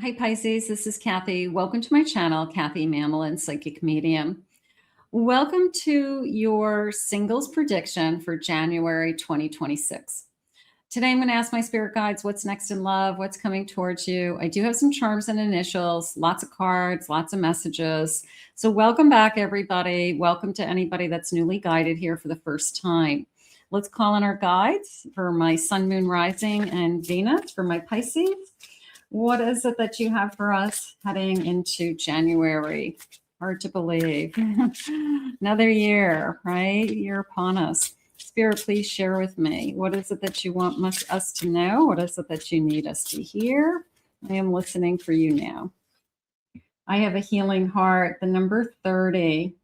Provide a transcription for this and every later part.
Hi Pisces, this is Kathy. Welcome to my channel, Kathy Mamolen, Psychic Medium. Welcome to your singles prediction for January 2026. Today I'm going to ask my spirit guides what's next in love, what's coming towards you. I do have some charms and initials, lots of cards, lots of messages. So welcome back, everybody. Welcome to anybody that's newly guided here for the first time. Let's call in our guides for my Sun, Moon, Rising, and Venus for my Pisces. What is it that you have for us heading into January? Hard to believe. Another year, right? Year upon us. Spirit, please share with me. What is it that you want us to know? What is it that you need us to hear? I am listening for you now. I have a healing heart, the number 30.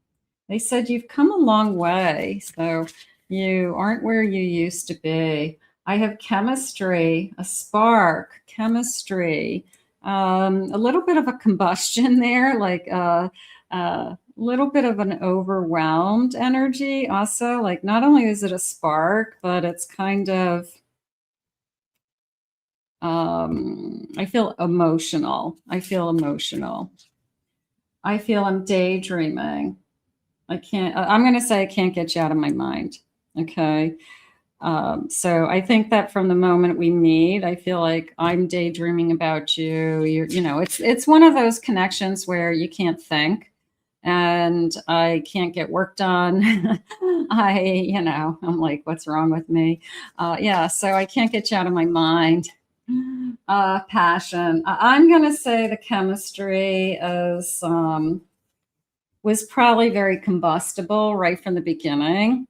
They said you've come a long way, so you aren't where you used to be. I have chemistry, a spark, chemistry, a little bit of a combustion there, like a little bit of an overwhelmed energy. Also, like not only is it a spark, but it's kind of, I feel emotional. I feel I'm daydreaming. I'm going to say I can't get you out of my mind. Okay. So I think that from the moment we meet, I feel like I'm daydreaming about you. It's one of those connections where you can't think and I can't get work done. I'm like, what's wrong with me? So I can't get you out of my mind. Passion. I'm going to say the chemistry was probably very combustible right from the beginning.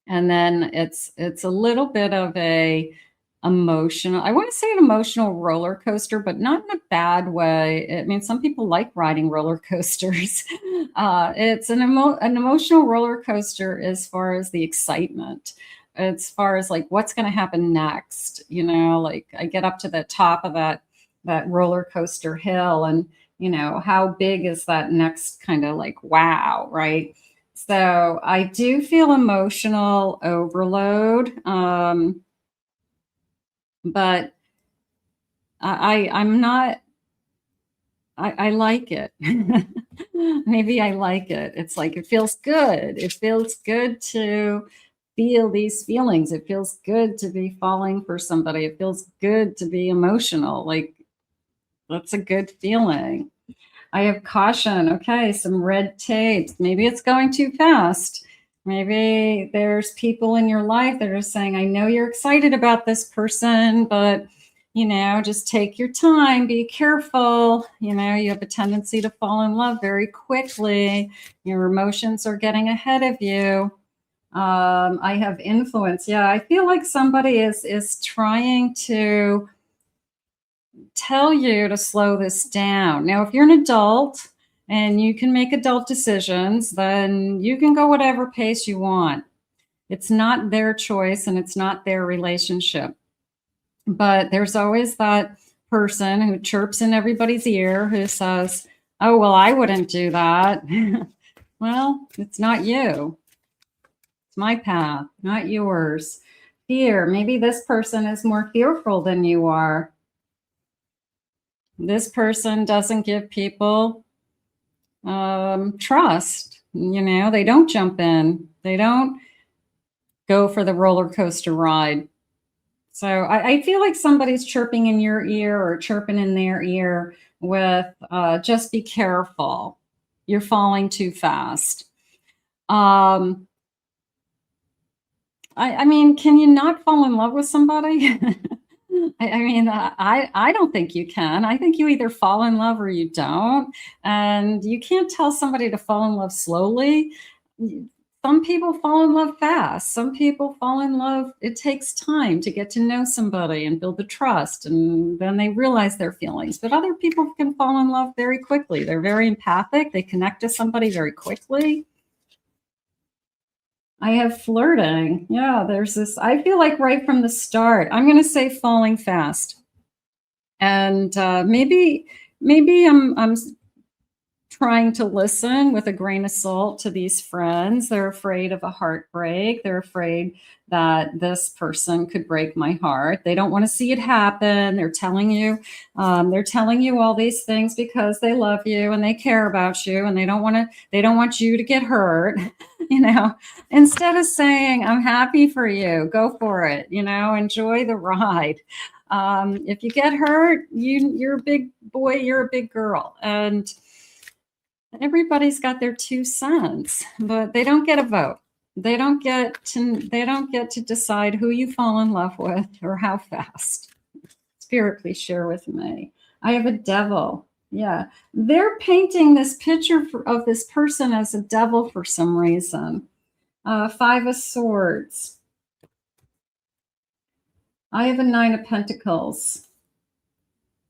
And then it's a little bit of a emotional, I want to say an emotional roller coaster, but not in a bad way. I mean, some people like riding roller coasters. It's an emotional roller coaster as far as the excitement, as far as like what's going to happen next. Like I get up to the top of that roller coaster hill and, how big is that next kind of like, wow, right? So I do feel emotional overload, but I'm not, I like it. Maybe I like it. It's like, it feels good. It feels good to feel these feelings. It feels good to be falling for somebody. It feels good to be emotional. Like, that's a good feeling. I have caution. Okay, some red tape. Maybe it's going too fast. Maybe there's people in your life that are saying, I know you're excited about this person, but, just take your time, be careful. You have a tendency to fall in love very quickly. Your emotions are getting ahead of you. I have influence. Yeah, I feel like somebody is trying to tell you to slow this down. Now, if you're an adult and you can make adult decisions, then you can go whatever pace you want. It's not their choice and it's not their relationship. But there's always that person who chirps in everybody's ear who says, oh, well, I wouldn't do that. Well, it's not you. It's my path, not yours. Fear. Maybe this person is more fearful than you are. This person doesn't give people trust. They don't jump in. They don't go for the roller coaster ride. So I feel like somebody's chirping in your ear or chirping in their ear with just be careful. You're falling too fast. I mean, can you not fall in love with somebody? I don't think you can. I think you either fall in love or you don't. And you can't tell somebody to fall in love slowly. Some people fall in love fast. Some people fall in love. It takes time to get to know somebody and build the trust. And then they realize their feelings. But other people can fall in love very quickly. They're very empathic. They connect to somebody very quickly. I have flirting. Yeah, there's this, I feel like right from the start, I'm going to say falling fast. And maybe I'm trying to listen with a grain of salt to these friends. They're afraid of a heartbreak. They're afraid that this person could break my heart. They don't want to see it happen. They're telling you all these things because they love you and they care about you, and they don't want you to get hurt. Instead of saying, I'm happy for you, go for it, enjoy the ride. If you get hurt, you're a big boy, you're a big girl. And everybody's got their 2 cents, but they don't get a vote. They don't get to decide who you fall in love with or how fast. Spirit, please share with me. I have a devil. Yeah. They're painting this picture of this person as a devil for some reason. 5 of Swords. I have a 9 of Pentacles.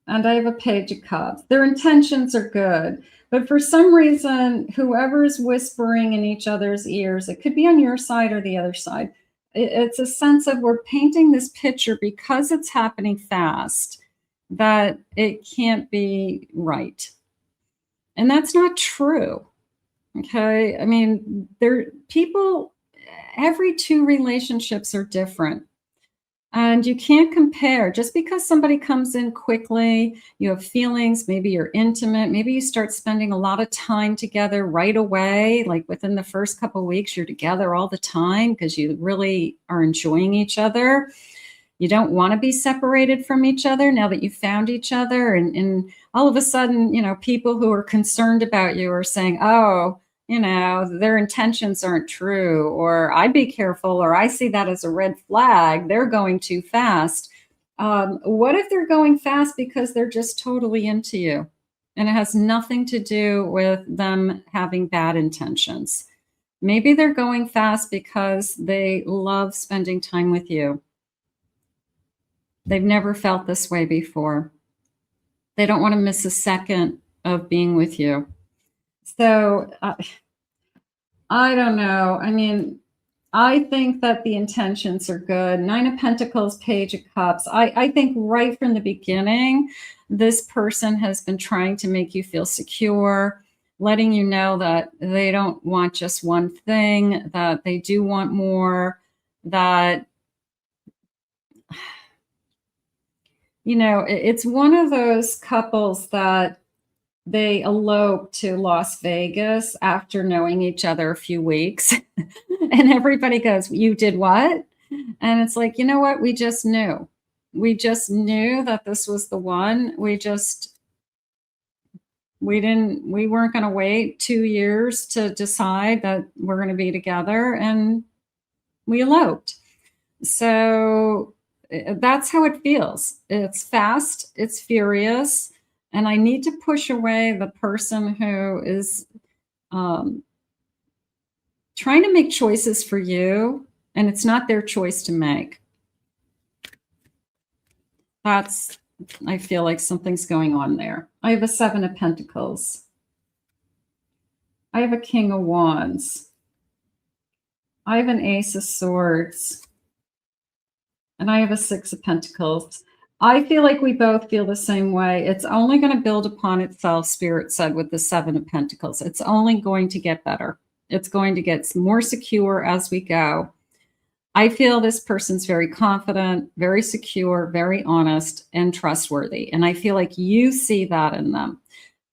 And I have a Page of Cups. Their intentions are good. But for some reason, whoever is whispering in each other's ears, it could be on your side or the other side. It's a sense of, we're painting this picture because it's happening fast, that it can't be right. And that's not true. Okay. I mean, every 2 relationships are different. And you can't compare. Just because somebody comes in quickly, you have feelings, maybe you're intimate, maybe you start spending a lot of time together right away, like within the first couple of weeks, you're together all the time because you really are enjoying each other. You don't want to be separated from each other now that you found each other. And all of a sudden, people who are concerned about you are saying, oh, their intentions aren't true, or I'd be careful, or I see that as a red flag. They're going too fast. What if they're going fast because they're just totally into you? And it has nothing to do with them having bad intentions. Maybe they're going fast because they love spending time with you. They've never felt this way before. They don't want to miss a second of being with you. So I don't know. I mean, I think that the intentions are good. 9 of Pentacles, Page of Cups. I think right from the beginning, this person has been trying to make you feel secure, letting you know that they don't want just one thing, that they do want more, that, it's one of those couples that they elope to Las Vegas after knowing each other a few weeks. And everybody goes, you did what? And it's like, you know what? We just knew. We just knew that this was the one. We weren't going to wait 2 years to decide that we're going to be together, and we eloped. So that's how it feels. It's fast, it's furious. And I need to push away the person who is trying to make choices for you, and it's not their choice to make. I feel like something's going on there. I have a 7 of Pentacles. I have a King of Wands. I have an Ace of Swords. And I have a 6 of Pentacles. I feel like we both feel the same way. It's only going to build upon itself, Spirit said, with the 7 of Pentacles. It's only going to get better. It's going to get more secure as we go. I feel this person's very confident, very secure, very honest, and trustworthy. And I feel like you see that in them.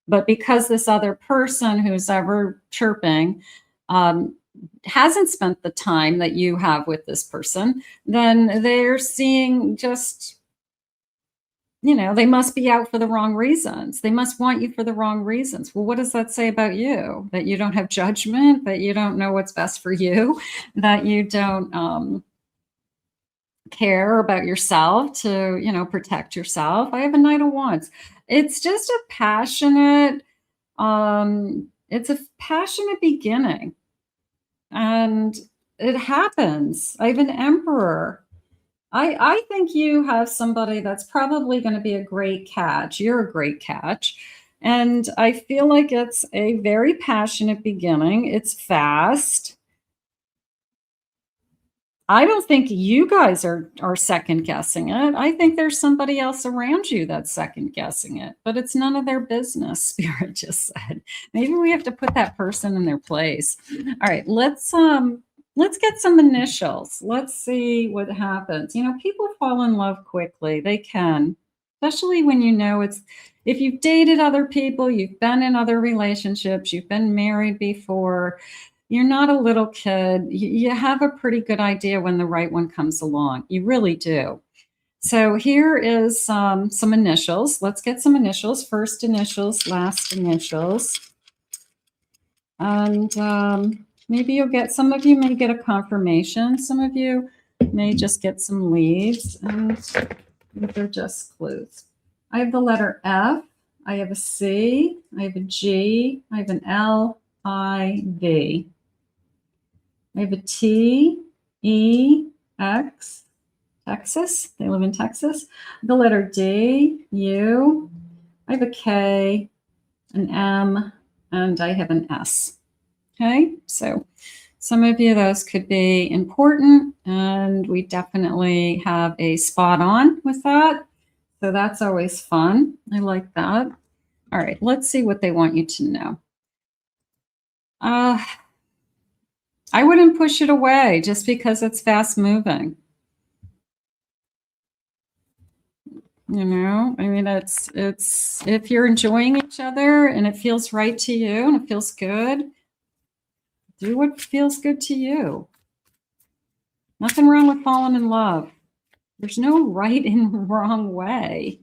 But because this other person who's ever chirping hasn't spent the time that you have with this person, then they're seeing just, they must be out for the wrong reasons. They must want you for the wrong reasons. Well, what does that say about you? That you don't have judgment, that you don't know what's best for you, that you don't care about yourself to, protect yourself. I have a Knight of Wands. It's just a passionate, it's a passionate beginning. And it happens. I have an Emperor. I think you have somebody that's probably going to be a great catch. You're a great catch. And I feel like it's a very passionate beginning. It's fast. I don't think you guys are second guessing it. I think there's somebody else around you that's second guessing it, but it's none of their business. Spirit just said. Maybe we have to put that person in their place. All right, let's get some initials. Let's see what happens. You know, people fall in love quickly. They can, especially when you know it's, if you've dated other people, you've been in other relationships, you've been married before, you're not a little kid. You have a pretty good idea when the right one comes along. You really do. So here is some initials. Let's get some initials. First initials, last initials. And maybe you'll get, some of you may get a confirmation. Some of you may just get some leads. And they're just clues. I have the letter F. I have a C. I have a G. I have an L, I, V. I have a T, E, X, Texas. They live in Texas. The letter D, U. I have a K, an M, and I have an S. Okay, so some of you, those could be important, and we definitely have a spot on with that. So that's always fun. I like that. All right, let's see what they want you to know. I wouldn't push it away just because it's fast moving. You know, I mean, it's if you're enjoying each other and it feels right to you and it feels good, do what feels good to you. Nothing wrong with falling in love. There's no right and wrong way.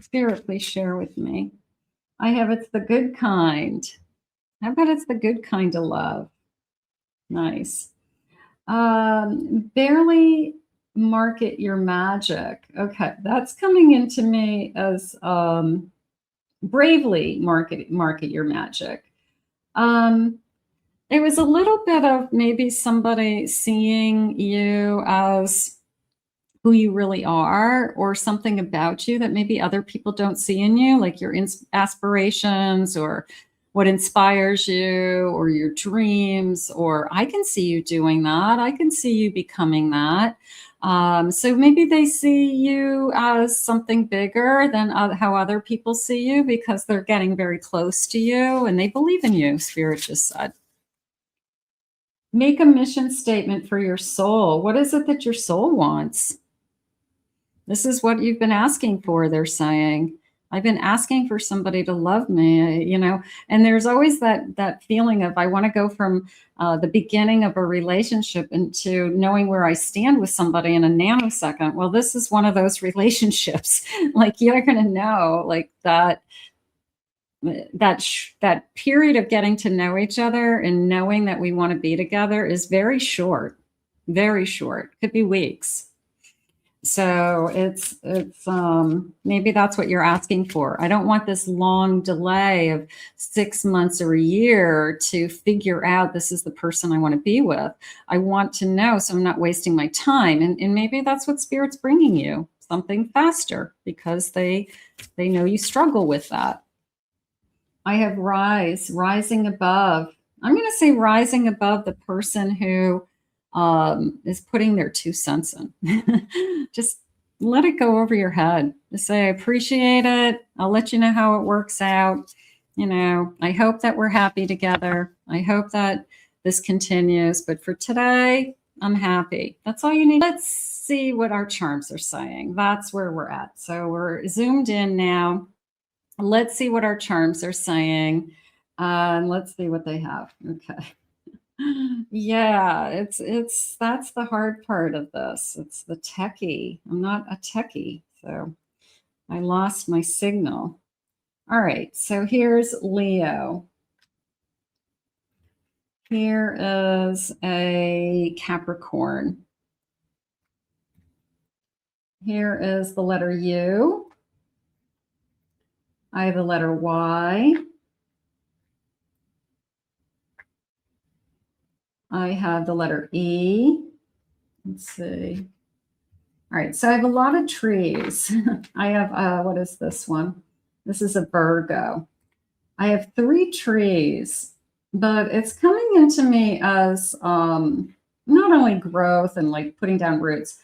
Spirit, please share with me. I have, it's the good kind. How about it's the good kind of love? Nice. Barely market your magic. Okay, that's coming into me as bravely market your magic. It was a little bit of maybe somebody seeing you as who you really are, or something about you that maybe other people don't see in you, like your aspirations or what inspires you or your dreams, or I can see you doing that. I can see you becoming that. So maybe they see you as something bigger than how other people see you because they're getting very close to you and they believe in you, Spirit just said. Make a mission statement for your soul. What is it that your soul wants? This is what you've been asking for, they're saying. I've been asking for somebody to love me, you know, and there's always that feeling of I want to go from the beginning of a relationship into knowing where I stand with somebody in a nanosecond. Well, this is one of those relationships. Like you're going to know like that period of getting to know each other and knowing that we want to be together is very short, could be weeks. So it's maybe that's what you're asking for. I don't want this long delay of 6 months or a year to figure out this is the person I want to be with. I want to know so I'm not wasting my time. And maybe that's what Spirit's bringing you, something faster, because they know you struggle with that. I have rising above. I'm going to say rising above the person who is putting their 2 cents in. Just let it go over your head. Just say, I appreciate it. I'll let you know how it works out. You know, I hope that we're happy together. I hope that this continues. But for today, I'm happy. That's all you need. Let's see what our charms are saying. That's where we're at. So we're zoomed in now. Let's see what our charms are saying. Let's see what they have. Okay. Yeah, it's that's the hard part of this. It's the techie. I'm not a techie, so I lost my signal. All right, so here's Leo. Here is a Capricorn. Here is the letter U. I have the letter Y. I have the letter E. Let's see. All right, so I have a lot of trees. I have, what is this one? This is a Virgo. I have 3 trees but it's coming into me as not only growth and like putting down roots,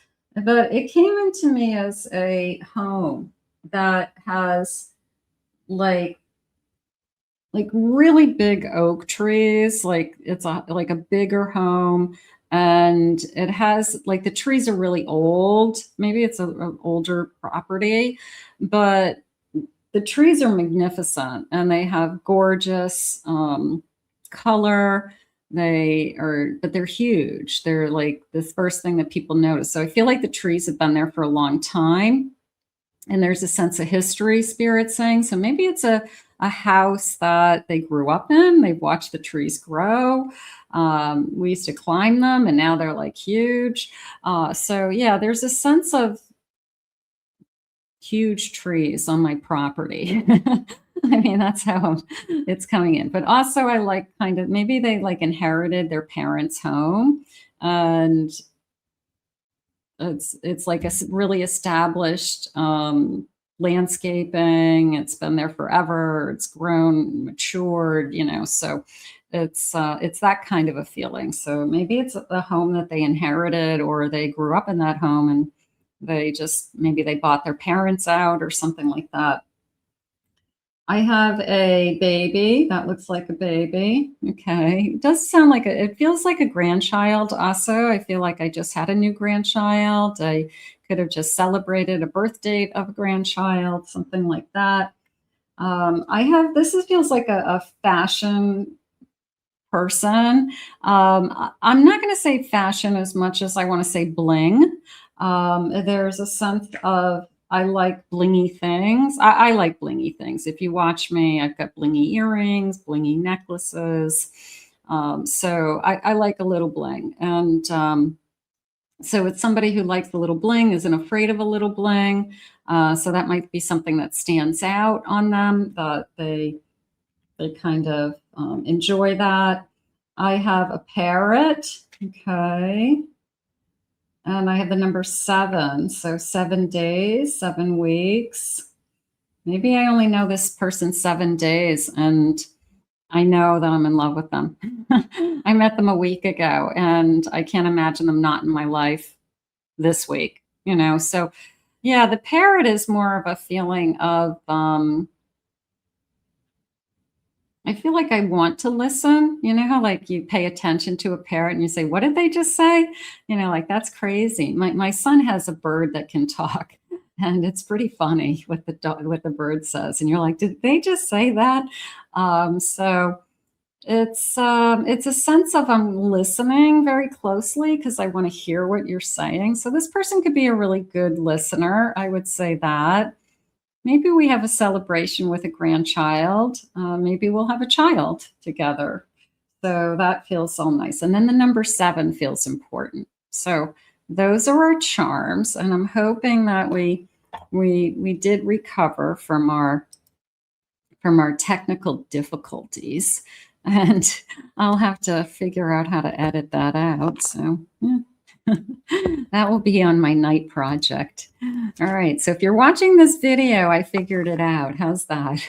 but it came into me as a home that has like really big oak trees. Like it's like a bigger home, and it has like the trees are really old. Maybe it's an older property, but the trees are magnificent and they have gorgeous color. They are, but they're huge. They're like this first thing that people notice. So I feel like the trees have been there for a long time, and there's a sense of history, spirit saying. So maybe it's a house that they grew up in. They've watched the trees grow. We used to climb them, and now they're like huge. So yeah, there's a sense of huge trees on my property. I mean, that's how it's coming in. But also, I like kind of maybe they like inherited their parents' home, and it's like a really established landscaping. It's been there forever. It's grown, matured, you know. So it's that kind of a feeling. So maybe it's a home that they inherited, or they grew up in that home and they just maybe they bought their parents out or something like that. I have a baby that looks like a baby. Okay. It does sound like it feels like a grandchild also. I feel like I just had a new grandchild. I could have just celebrated a birth date of a grandchild, something like that. I have feels like a fashion person. I'm not going to say fashion as much as I want to say bling. There's a sense of I like blingy things. I like blingy things. If you watch me, I've got blingy earrings, blingy necklaces. So I like a little bling. And so it's somebody who likes a little bling, isn't afraid of a little bling. So that might be something that stands out on them, that they kind of enjoy that. I have a parrot. Okay. And I have the number 7. So 7 days, 7 weeks. Maybe I only know this person 7 days and I know that I'm in love with them. I met them a week ago and I can't imagine them not in my life this week, you know? So yeah, the parrot is more of a feeling of, I feel like I want to listen. You know how like you pay attention to a parrot and you say, "What did they just say?" You know, like that's crazy. My son has a bird that can talk, and it's pretty funny what what the bird says, and you're like, "Did they just say that?" So it's a sense of I'm listening very closely because I want to hear what you're saying. So this person could be a really good listener. I would say that. Maybe we have a celebration with a grandchild. Maybe we'll have a child together. So that feels all nice. And then the number 7 feels important. So those are our charms, and I'm hoping that we did recover from our technical difficulties. And I'll have to figure out how to edit that out. So yeah. That will be on my night project. All right. So if you're watching this video, I figured it out. How's that?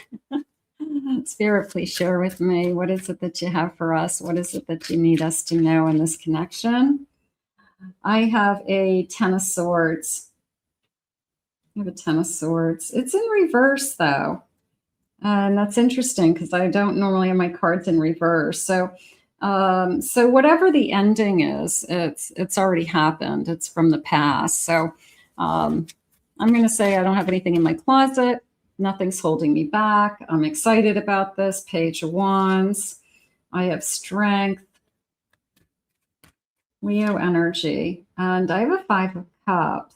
Spirit, please share with me. What is it that you have for us? What is it that you need us to know in this connection? I have a 10 of Swords. I have a 10 of Swords. It's in reverse, though. And that's interesting because I don't normally have my cards in reverse. So whatever the ending is, it's already happened. It's from the past. So I'm going to say I don't have anything in my closet. Nothing's holding me back. I'm excited about this. Page of Wands. I have Strength. Leo energy. And I have a 5 of Cups.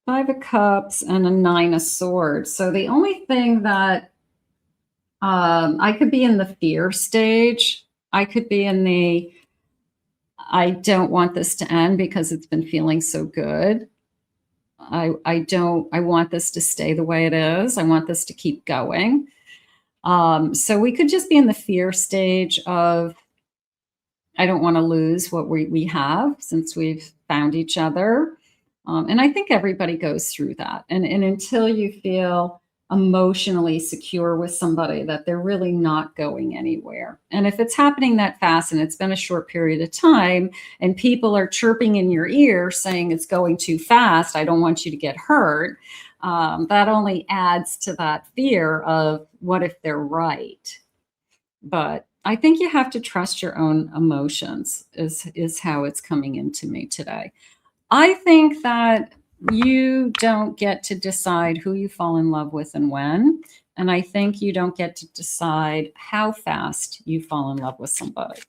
5 of Cups and a 9 of Swords. So the only thing that I could be in the fear stage. I could be in the, I don't want this to end because it's been feeling so good. I want this to stay the way it is. I want this to keep going. So we could just be in the fear stage of, I don't want to lose what we have since we've found each other. And I think everybody goes through that. And until you feel emotionally secure with somebody, that they're really not going anywhere. And if it's happening that fast and it's been a short period of time and people are chirping in your ear saying it's going too fast, I don't want you to get hurt, that only adds to that fear of what if they're right. But I think you have to trust your own emotions is how it's coming into me today. I think that you don't get to decide who you fall in love with and when. And I think you don't get to decide how fast you fall in love with somebody.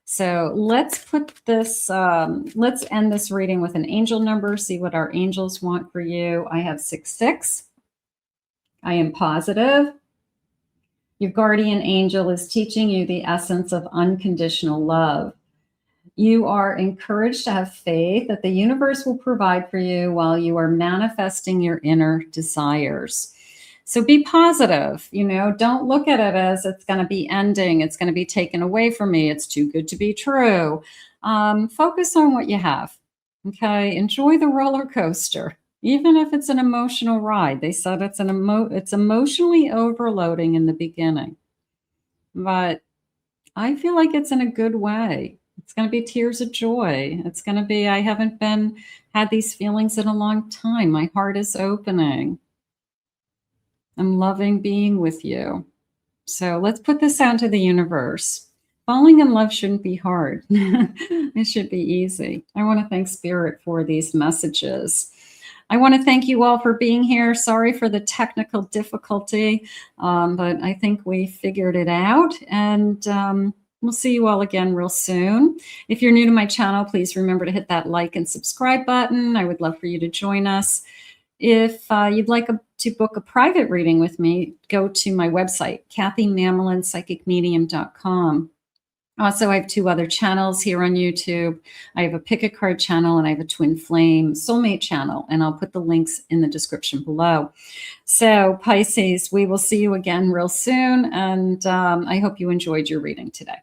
So let's put this, let's end this reading with an angel number, see what our angels want for you. I have 66. I am positive. Your guardian angel is teaching you the essence of unconditional love. You are encouraged to have faith that the universe will provide for you while you are manifesting your inner desires. So be positive, don't look at it as it's going to be ending. It's going to be taken away from me. It's too good to be true. Focus on what you have. Okay. Enjoy the roller coaster, even if it's an emotional ride. They said it's emotionally overloading in the beginning, but I feel like it's in a good way. It's going to be tears of joy. It's going to be, I haven't had these feelings in a long time. My heart is opening. I'm loving being with you. So let's put this out to the universe. Falling in love shouldn't be hard. It should be easy. I want to thank Spirit for these messages. I want to thank you all for being here. Sorry for the technical difficulty, but I think we figured it out. And we'll see you all again real soon. If you're new to my channel, please remember to hit that like and subscribe button. I would love for you to join us. If you'd like to book a private reading with me, go to my website, KathyMamolenPsychicMedium.com. Also, I have 2 other channels here on YouTube. I have a pick a card channel and I have a twin flame soulmate channel, and I'll put the links in the description below. So Pisces, we will see you again real soon. And I hope you enjoyed your reading today.